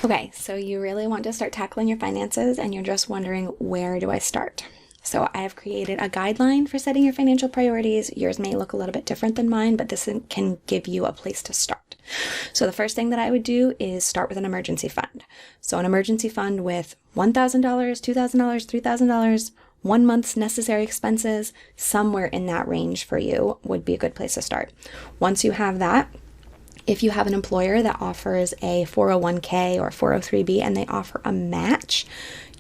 Okay, so you really want to start tackling your finances and you're just wondering, where do I start? So I have created a guideline for setting your financial priorities. Yours may look a little bit different than mine, but this can give you a place to start. So the first thing that I would do is start with an emergency fund. So an emergency fund with $1,000, $2,000, $3,000, 1 month's necessary expenses, somewhere in that range for you would be a good place to start. Once you have that, if you have an employer that offers a 401k or 403b and they offer a match,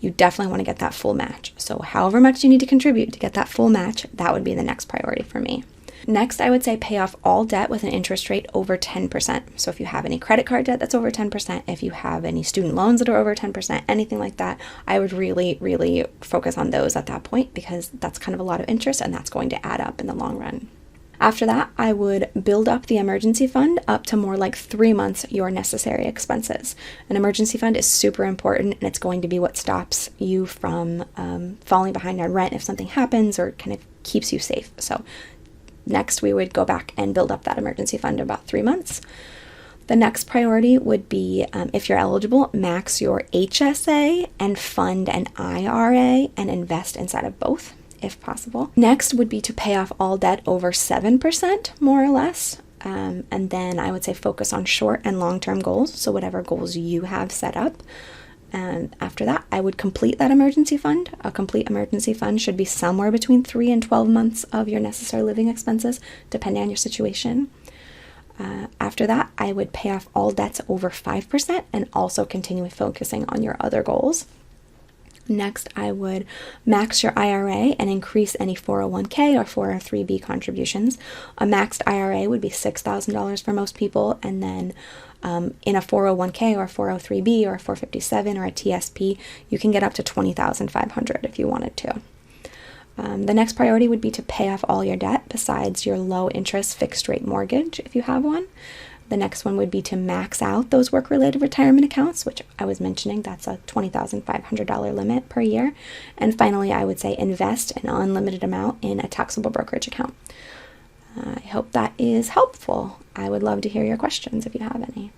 you definitely want to get that full match. So however much you need to contribute to get that full match, that would be the next priority for me. Next, I would say pay off all debt with an interest rate over 10%. So if you have any credit card debt that's over 10%, if you have any student loans that are over 10%, anything like that, I would really, really focus on those at that point, because that's kind of a lot of interest and that's going to add up in the long run. After that, I would build up the emergency fund up to more like 3 months your necessary expenses. An emergency fund is super important, and it's going to be what stops you from falling behind on rent if something happens, or kind of keeps you safe. So next, we would go back and build up that emergency fund about 3 months. The next priority would be, if you're eligible, max your HSA and fund an IRA and invest inside of both, if possible. Next would be to pay off all debt over 7%, more or less. And then I would say focus on short and long-term goals, so whatever goals you have set up. And after that, I would complete that emergency fund. A complete emergency fund should be somewhere between 3 and 12 months of your necessary living expenses, depending on your situation. After that, I would pay off all debts over 5% and also continue focusing on your other goals. Next, I would max your IRA and increase any 401k or 403b contributions. A maxed IRA would be $6,000 for most people, and then in a 401k or 403b or a 457 or a TSP, you can get up to $20,500 if you wanted to. The next priority would be to pay off all your debt besides your low interest fixed rate mortgage if you have one. The next one would be to max out those work-related retirement accounts, which I was mentioning, that's a $20,500 limit per year. And finally, I would say invest an unlimited amount in a taxable brokerage account. I hope that is helpful. I would love to hear your questions if you have any.